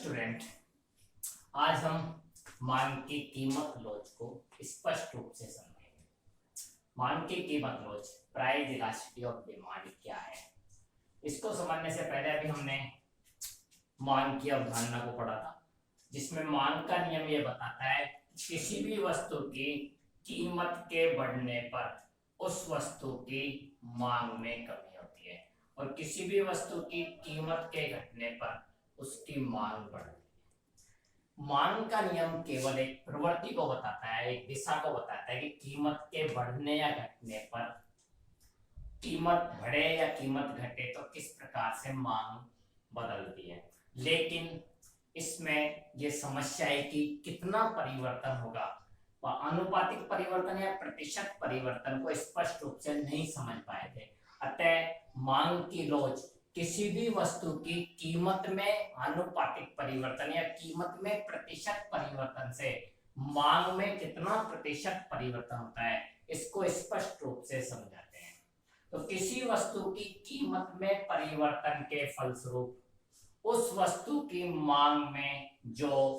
Student, आज हम मांग की कीमत लॉज को स्पष्ट रूप से समझेंगे। मांग की कीमत laws, price elasticity of demand क्या है, इसको समझने से पहले अभी हमने मांग की अवधारणा को पढ़ा था, जिसमें मांग का नियम ये बताता है किसी भी वस्तु की कीमत के बढ़ने पर उस वस्तु की मांग में कमी होती है और किसी भी वस्तु की कीमत के घटने पर उसकी मांग बढ़ती है। मांग का नियम केवल एक प्रवृत्ति को बताता है, एक दिशा को बताता है कि कीमत के बढ़ने या घटने पर, कीमत बढ़े या कीमत घटे तो किस प्रकार से मांग बदलती है। लेकिन इसमें यह समस्या है कि कितना परिवर्तन होगा, आनुपातिक परिवर्तन या प्रतिशत परिवर्तन को स्पष्ट रूप से नहीं समझ पाए थे। अतः मांग की लॉज किसी भी वस्तु की कीमत में आनुपातिक परिवर्तन या कीमत में प्रतिशत परिवर्तन से मांग में कितना प्रतिशत परिवर्तन होता है, इसको स्पष्ट रूप से समझाते हैं। तो किसी वस्तु की कीमत में परिवर्तन के फलस्वरूप उस वस्तु की मांग में जो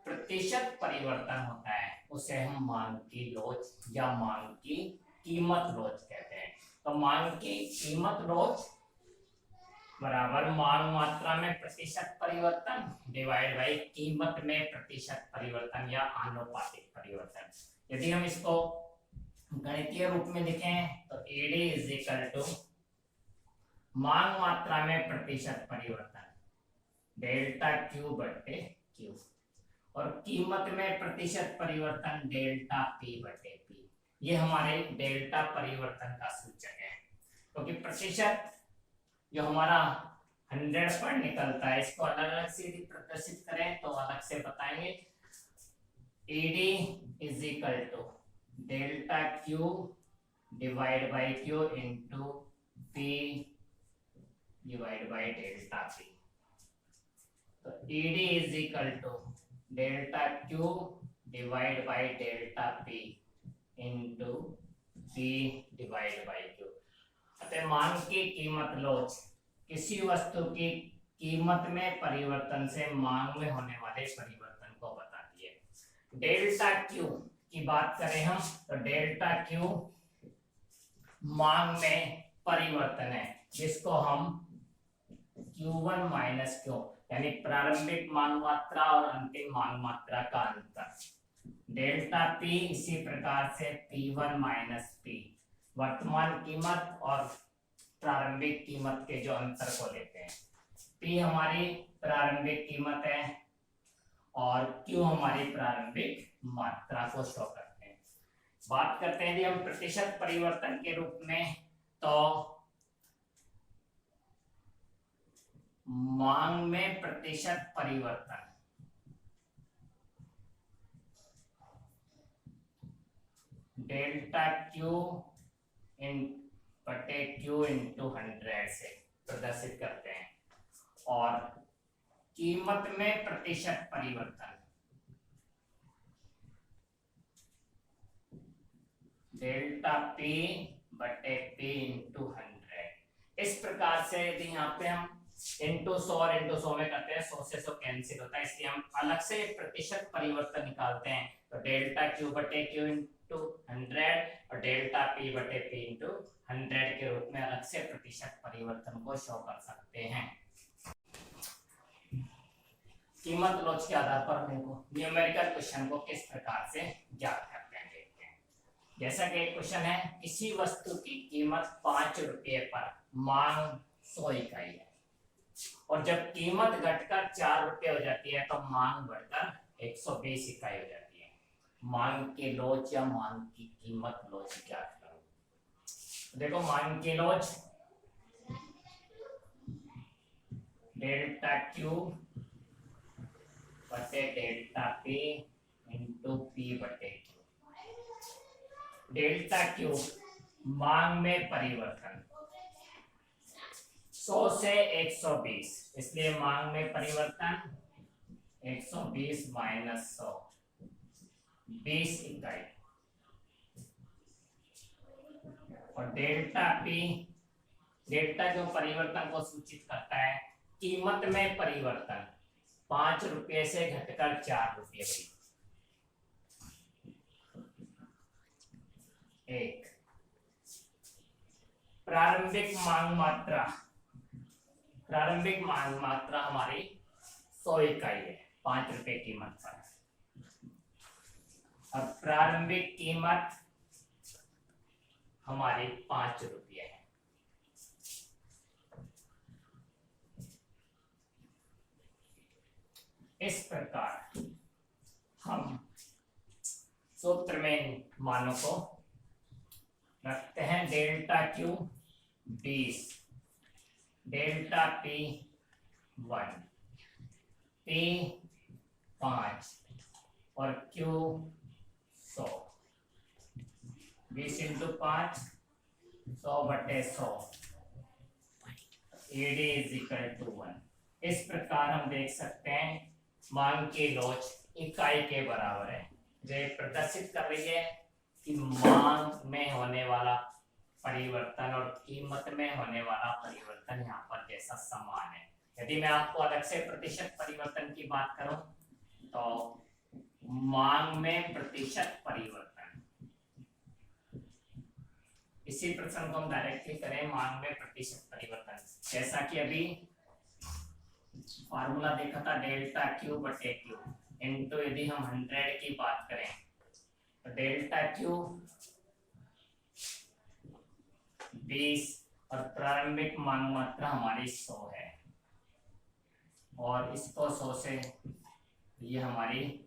प्रतिशत परिवर्तन होता है उसे हम मांग की लॉज या मांग की कीमत लॉज कहते हैं। तो मांग की कीमत लॉज बराबर मांग मात्रा में प्रतिशत परिवर्तन डिवाइड बाई कीमत में प्रतिशत परिवर्तन या आनुपातिक परिवर्तन। यदि हम इसको गणितीय रूप में लिखें तो एडी इज इक्वल टू मांग मात्रा में प्रतिशत परिवर्तन डेल्टा क्यू बटे क्यू और कीमत में प्रतिशत परिवर्तन डेल्टा पी बटे पी। ये हमारे डेल्टा परिवर्तन का सूचक है, क्योंकि प्रतिशत जो हमारा 100 पर निकलता है, इसको अलग अलग से यदि प्रदर्शित करें तो अलग से बताएंगे। ED is equal to delta Q divide by Q into P divide by delta P. तो ED is equal to delta Q divide by delta P into P divide by Q. अतः मांग की कीमत लॉज किसी वस्तु की कीमत में परिवर्तन से मांग में होने वाले परिवर्तन को बताती है। डेल्टा क्यू की बात करें हम तो डेल्टा क्यू मांग में परिवर्तन है, जिसको हम Q1 माइनस क्यू यानी प्रारंभिक मांग मात्रा और अंतिम मांग मात्रा का अंतर, डेल्टा पी इसी प्रकार से P1 माइनस पी वर्तमान कीमत और प्रारंभिक कीमत के जो अंतर को लेते हैं। P हमारी प्रारंभिक कीमत है और Q हमारी प्रारंभिक मात्रा को शो करते हैं। बात करते हैं यदि हम प्रतिशत परिवर्तन के रूप में, तो मांग में प्रतिशत परिवर्तन डेल्टा क्यू इन बटे क्यू इंटू 100 से प्रदर्शित करते हैं और कीमत में प्रतिशत परिवर्तन डेल्टा पी बटे पी इंटू 100। इस प्रकार से यदि यहाँ पे हम इंटू 100 और इंटू 100 में करते हैं, 100 से 100 कैंसिल होता है, इसलिए हम अलग से प्रतिशत परिवर्तन निकालते हैं। तो डेल्टा क्यू बटे क्यू इंटू 100 और डेल्टा पी बटे पी इंटू 100 के रूप में अलग से प्रतिशत परिवर्तन को शो कर सकते हैं। कीमत लॉज के आधार पर हम इनको न्यूमेरिकल क्वेश्चन को किस प्रकार से ज्ञात करते हैं देखते हैं। जैसा कि एक क्वेश्चन है, किसी वस्तु की कीमत 5 रुपये पर मांग 100 इकाई है और जब कीमत घटकर 4 रुपये हो जाती है तो मांग बढ़कर 120 इकाई हो जाती है। मांग की लॉज या मांग की कीमत लॉज क्या करूं? देखो, मांग की लॉज डेल्टा क्यू बटे डेल्टा पी इंटू पी बटे क्यू। डेल्टा क्यू मांग में परिवर्तन 100 से 120, इसलिए मांग में परिवर्तन 120 माइनस 100 20 इकाई और डेल्टा पी, डेल्टा जो परिवर्तन को सूचित करता है कीमत में परिवर्तन ₹5 से घटकर ₹4 हुई। एक प्रारंभिक मांग मात्रा हमारी 100 इकाई है, ₹5 कीमत पर। अब प्रारंभिक कीमत हमारी ₹5 है। इस प्रकार हम सूत्र में मानों को रखते हैं। Delta Q 20, delta P 1, P 5 और Q 100। 20 × 5 100/100 ED = 1। इस प्रकार हम देख सकते हैं मांग की लोच इकाई के बराबर है, जो प्रदर्शित कर रही है कि मांग में होने वाला परिवर्तन और कीमत में होने वाला परिवर्तन यहाँ पर जैसा समान है। यदि मैं आपको अलग से प्रतिशत परिवर्तन की बात करूं तो मांग में प्रतिशत परिवर्तन, इसी प्रश्न को हम डायरेक्टली करें। मांग में प्रतिशत परिवर्तन, जैसा कि अभी फार्मूला देखा था, डेल्टा Q/Q इनटू, यदि हम 100 की बात करें तो डेल्टा Q 20 और प्रारंभिक मांग मात्रा हमारी 100 है, और इसको 100 से, ये हमारी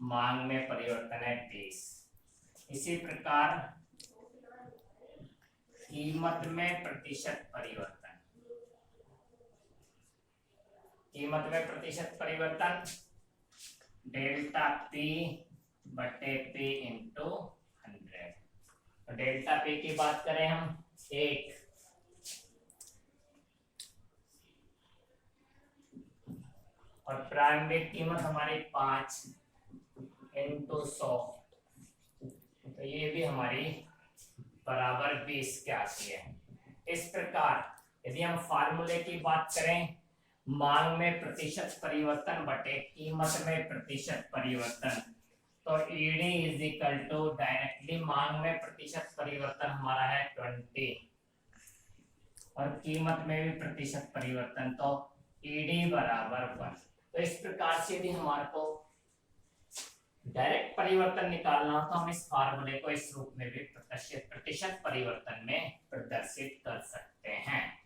मांग में परिवर्तन है 20। इसी प्रकार कीमत में प्रतिशत परिवर्तन, कीमत में प्रतिशत परिवर्तन डेल्टा P/P × 100। तो डेल्टा P की बात करें हम 1, और प्रारंभिक कीमत हमारी 5 × 100, तो ये भी हमारी बराबर 20 के आती है। इस प्रकार यदि हम फार्मूले की बात करें, मांग में प्रतिशत परिवर्तन बटे कीमत में प्रतिशत परिवर्तन, तो ED = डायरेक्टली मांग में प्रतिशत परिवर्तन हमारा है 20 और कीमत में भी प्रतिशत परिवर्तन, तो ED = 1। तो इस प्रकार से यदि हमारे को डायरेक्ट परिवर्तन निकालना हो तो हम इस फार्मूले को इस रूप में भी प्रतिशत परिवर्तन में प्रदर्शित कर सकते हैं।